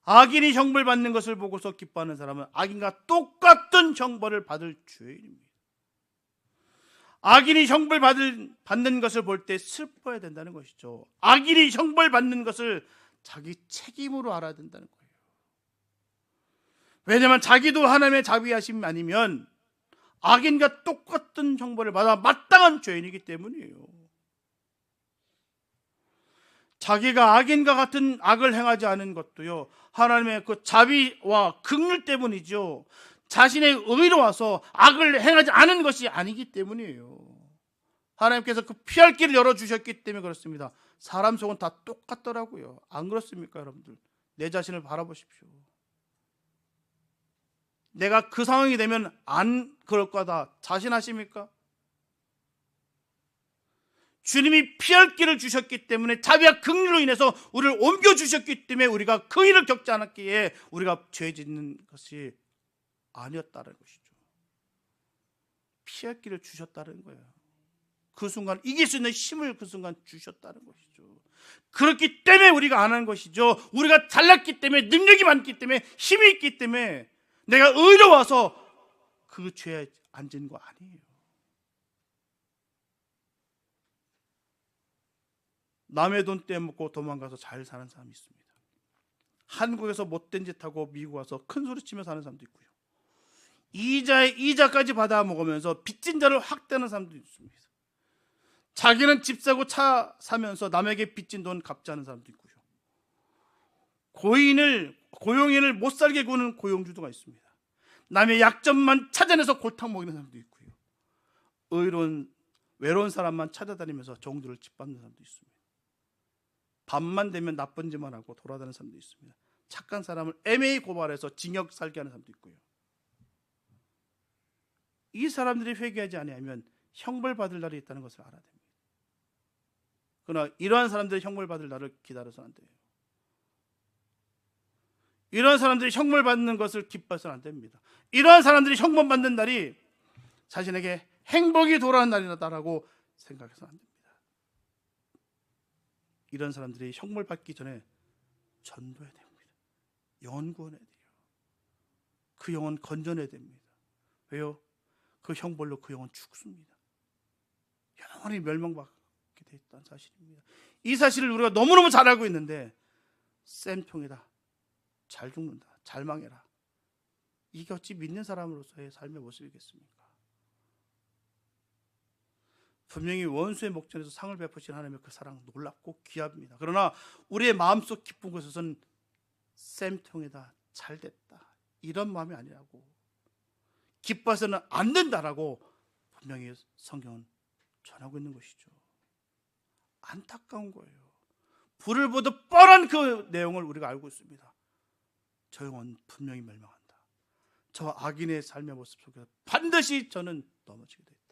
악인이 형벌 받는 것을 보고서 기뻐하는 사람은 악인과 똑같은 형벌을 받을 죄인입니다. 악인이 형벌 받는 것을 볼 때 슬퍼야 된다는 것이죠. 악인이 형벌 받는 것을 자기 책임으로 알아야 된다는 거예요. 왜냐하면 자기도 하나님의 자비하심 아니면 악인과 똑같은 형벌을 받아 마땅한 죄인이기 때문이에요. 자기가 악인과 같은 악을 행하지 않은 것도요, 하나님의 그 자비와 긍휼 때문이죠. 자신의 의로 와서 악을 행하지 않은 것이 아니기 때문이에요. 하나님께서 그 피할 길을 열어주셨기 때문에 그렇습니다. 사람 속은 다 똑같더라고요. 안 그렇습니까, 여러분들? 내 자신을 바라보십시오. 내가 그 상황이 되면 안 그럴 거다 자신하십니까? 주님이 피할 길을 주셨기 때문에 자비와 긍휼로 인해서 우리를 옮겨주셨기 때문에 우리가 그 일을 겪지 않았기에 우리가 죄 짓는 것이 아니었다는 것이죠. 피할 길을 주셨다는 거예요. 그 순간 이길 수 있는 힘을 그 순간 주셨다는 것이죠. 그렇기 때문에 우리가 안 한 것이죠. 우리가 잘났기 때문에, 능력이 많기 때문에, 힘이 있기 때문에 내가 의로워서 그 죄에 앉은 거 아니에요. 남의 돈 떼먹고 도망가서 잘 사는 사람이 있습니다. 한국에서 못된 짓 하고 미국 와서 큰 소리 치며 사는 사람도 있고요. 이자에 이자까지 받아 먹으면서 빚진 자를 확대하는 사람도 있습니다. 자기는 집 사고 차 사면서 남에게 빚진 돈 갚지 않은 사람도 있고요. 고용인을 못 살게 구는 고용주도가 있습니다. 남의 약점만 찾아내서 골탕 먹이는 사람도 있고요. 외로운 사람만 찾아다니면서 정도를 짓밟는 사람도 있습니다. 밤만 되면 나쁜 짓만 하고 돌아다니는 사람도 있습니다. 착한 사람을 애매히 고발해서 징역 살게 하는 사람도 있고요. 이 사람들이 회개하지 아니하면 형벌 받을 날이 있다는 것을 알아야 됩니다. 그러나 이러한 사람들이 형벌 받을 날을 기다려서는 안 돼요. 이러한 사람들이 형벌 받는 것을 기뻐해서는 안 됩니다. 이러한 사람들이 형벌 받는 날이 자신에게 행복이 돌아오는 날이다라고 생각해서는 안 됩니다. 이런 사람들이 형벌 받기 전에 전도해야 됩니다. 영혼 구원해야 돼요. 그 영혼 건져내야 됩니다. 왜요? 그 형벌로 그 영혼 죽습니다. 영원히 멸망받게 돼 있다는 사실입니다. 이 사실을 우리가 너무너무 잘 알고 있는데 쌤통이다, 잘 죽는다, 잘 망해라, 이게 어찌 믿는 사람으로서의 삶의 모습이겠습니까? 분명히 원수의 목전에서 상을 베푸신 하나님의 그 사랑 놀랍고 귀합니다. 그러나 우리의 마음속 깊은 곳에서는 쌤통이다, 잘됐다, 이런 마음이 아니라고, 기뻐서는 안 된다라고 분명히 성경은 전하고 있는 것이죠. 안타까운 거예요. 불을 보듯 뻔한 그 내용을 우리가 알고 있습니다. 저 영혼 분명히 멸망한다. 저 악인의 삶의 모습 속에서 반드시 저는 넘어지게 돼 있다.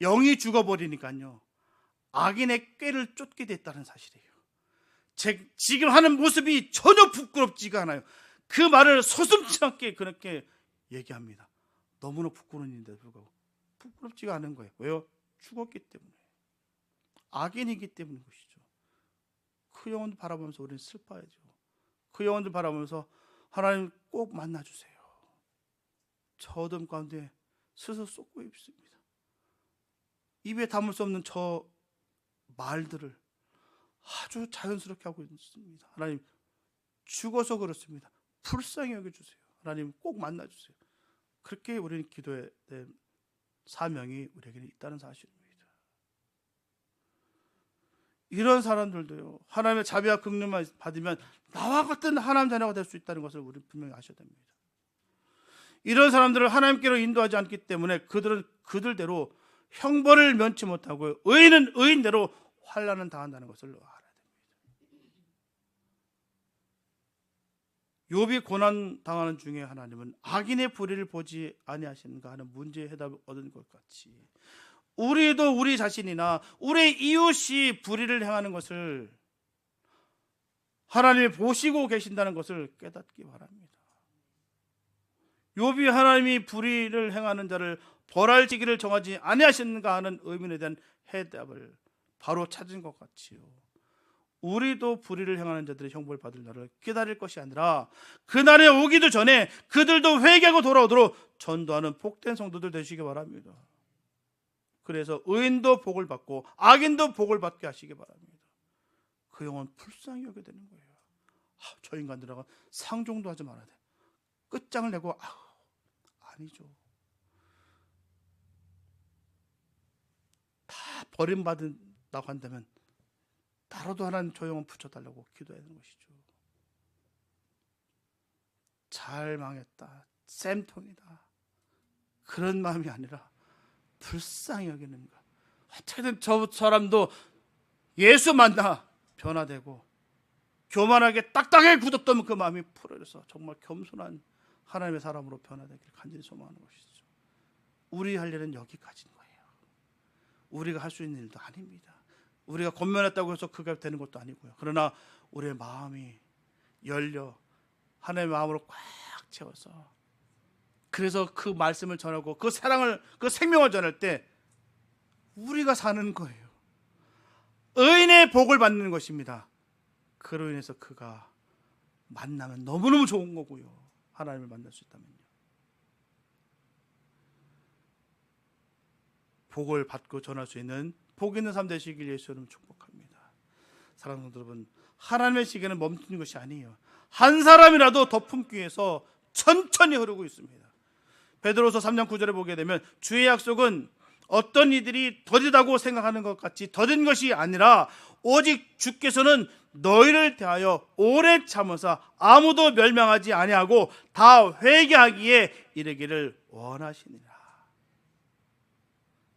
영이 죽어버리니까요, 악인의 꾀를 쫓게 됐다는 사실이에요. 지금 하는 모습이 전혀 부끄럽지가 않아요. 그 말을 소슴치 않게 그렇게 얘기합니다. 너무나 부끄러운 일인데도 불구하고 부끄럽지가 않은 거예요. 왜요? 죽었기 때문에, 악인이기 때문인 것이죠. 그 영혼들 바라보면서 우리는 슬퍼야죠. 그 영혼들 바라보면서 하나님 꼭 만나주세요. 저 어둠 가운데 스스로 쏟고 있습니다. 입에 담을 수 없는 저 말들을 아주 자연스럽게 하고 있습니다. 하나님, 죽어서 그렇습니다. 불쌍히 여겨주세요. 하나님 꼭 만나주세요. 그렇게 우리는 기도해야 될 사명이 우리에게는 있다는 사실입니다. 이런 사람들도요, 하나님의 자비와 긍휼만 받으면 나와 같은 하나님 자녀가 될 수 있다는 것을 우리 분명히 아셔야 됩니다. 이런 사람들을 하나님께로 인도하지 않기 때문에 그들은 그들대로 형벌을 면치 못하고 의인은 의인대로 환난을 당한다는 것을 알아야 됩니다. 욥이 고난 당하는 중에 하나님은 악인의 불의를 보지 아니하시는가 하는 문제의 해답을 얻은 것 같이 우리도 우리 자신이나 우리 이웃이 불의를 행하는 것을 하나님이 보시고 계신다는 것을 깨닫기 바랍니다. 욥이 하나님이 불의를 행하는 자를 벌할 시기를 정하지 아니하셨는가 하는 의문에 대한 해답을 바로 찾은 것 같이요, 우리도 불의를 행하는 자들의 형벌을 받을 날을 기다릴 것이 아니라 그날에 오기도 전에 그들도 회개하고 돌아오도록 전도하는 복된 성도들 되시기 바랍니다. 그래서 의인도 복을 받고 악인도 복을 받게 하시기 바랍니다. 그 영혼 불쌍히 여게 되는 거예요. 저 인간들하고 상종도 하지 말아야 돼. 끝장을 내고 아니죠. 다 버림받는다고 한다면 나로도 하나님 저 영혼 붙여달라고 기도해야 하는 것이죠. 잘 망했다, 쌤통이다, 그런 마음이 아니라 불쌍히 여기는 것. 어떻게든 저 사람도 예수 만나 변화되고 교만하게 딱딱하게 굳었던 그 마음이 풀어져서 정말 겸손한 하나님의 사람으로 변화되기를 간절히 소망하는 것이죠. 우리 할 일은 여기까지인 거예요. 우리가 할 수 있는 일도 아닙니다. 우리가 권면했다고 해서 그게 되는 것도 아니고요. 그러나 우리의 마음이 열려 하나님의 마음으로 꽉 채워서, 그래서 그 말씀을 전하고 그 사랑을, 그 생명을 전할 때 우리가 사는 거예요. 의인의 복을 받는 것입니다. 그로 인해서 그가 만나면 너무너무 좋은 거고요. 하나님을 만날 수 있다면요. 복을 받고 전할 수 있는 복 있는 삶 되시길 예수님 축복합니다. 사랑하는 성도 여러분, 하나님의 시계는 멈추는 것이 아니에요. 한 사람이라도 더 품기 위해서 천천히 흐르고 있습니다. 베드로서 3장 9절에 보게 되면 주의 약속은 어떤 이들이 더디다고 생각하는 것 같이 더딘 것이 아니라 오직 주께서는 너희를 대하여 오래 참으사 아무도 멸망하지 아니하고 다 회개하기에 이르기를 원하시니라.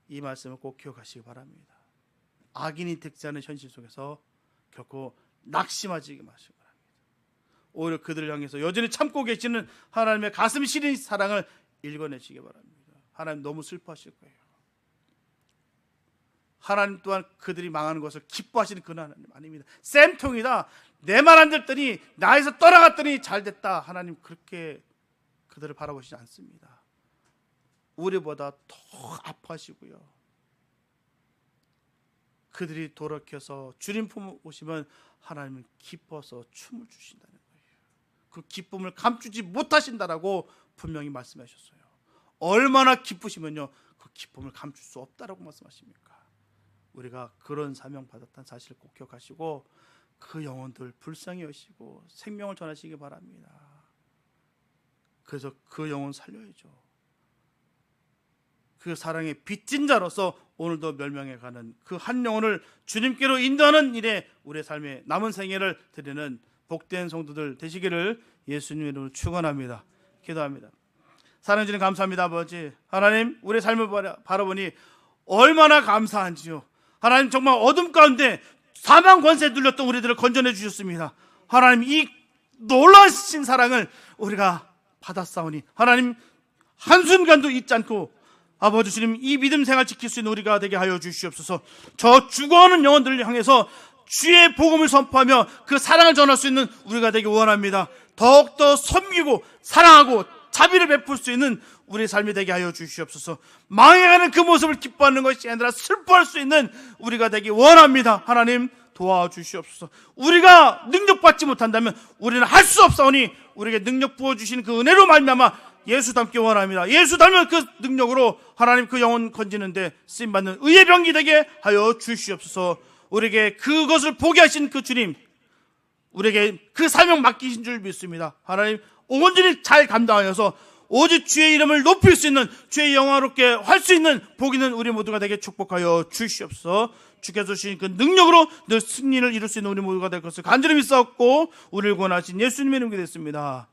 이 말씀을 꼭 기억하시기 바랍니다. 악인이 득세하는 현실 속에서 결코 낙심하지 마시기 바랍니다. 오히려 그들을 향해서 여전히 참고 계시는 하나님의 가슴 시린 사랑을 읽어내시기 바랍니다. 하나님 너무 슬퍼하실 거예요. 하나님 또한 그들이 망하는 것을 기뻐하시는 그 하나님 아닙니다. 쌤통이다, 내 말 안 듣더니 나에서 떠나갔더니 잘됐다, 하나님 그렇게 그들을 바라보시지 않습니다. 우리보다 더 아파하시고요, 그들이 돌이켜서 주님 품에 오시면 하나님은 기뻐서 춤을 주신다는 거예요. 그 기쁨을 감추지 못하신다라고 분명히 말씀하셨어요. 얼마나 기쁘시면요, 그 기쁨을 감출 수 없다라고 말씀하십니까? 우리가 그런 사명 받았다는 사실을 꼭 기억하시고 그 영혼들 불쌍히 여시고 생명을 전하시기 바랍니다. 그래서 그 영혼 살려야죠. 그 사랑의 빚진 자로서 오늘도 멸망해가는 그 한 영혼을 주님께로 인도하는 일에 우리의 삶의 남은 생애를 드리는 복된 성도들 되시기를 예수님의 이름으로 축원합니다. 기도합니다. 사랑해 주님 감사합니다. 아버지 하나님, 우리의 삶을 바라보니 얼마나 감사한지요. 하나님, 정말 어둠 가운데 사망 권세에 눌렸던 우리들을 건져내 주셨습니다. 하나님, 이 놀라신 사랑을 우리가 받았사오니 하나님, 한순간도 잊지 않고 아버지 주님, 이 믿음 생활 지킬 수 있는 우리가 되게 하여 주시옵소서. 저 죽어오는 영혼들을 향해서 주의 복음을 선포하며 그 사랑을 전할 수 있는 우리가 되기 원합니다. 더욱더 섬기고 사랑하고 자비를 베풀 수 있는 우리의 삶이 되게 하여 주시옵소서. 망해가는 그 모습을 기뻐하는 것이 아니라 슬퍼할 수 있는 우리가 되기 원합니다. 하나님 도와주시옵소서. 우리가 능력받지 못한다면 우리는 할 수 없사오니 우리에게 능력 부어주시는 그 은혜로 말미암아 예수 닮기 원합니다. 예수 닮은 그 능력으로 하나님 그 영혼 건지는데 쓰임받는 의의 병기 되게 하여 주시옵소서. 우리에게 그것을 보게 하신 그 주님, 우리에게 그 사명 맡기신 줄 믿습니다. 하나님 온전히 잘 감당하여서 오직 주의 이름을 높일 수 있는, 주의 영화롭게 할 수 있는 복 있는 우리 모두가 되게 축복하여 주시옵소서. 주께서 주신 그 능력으로 늘 승리를 이룰 수 있는 우리 모두가 될 것을 간절히 믿사옵고 우리를 구원하신 예수님의 이름으로 기도했습니다.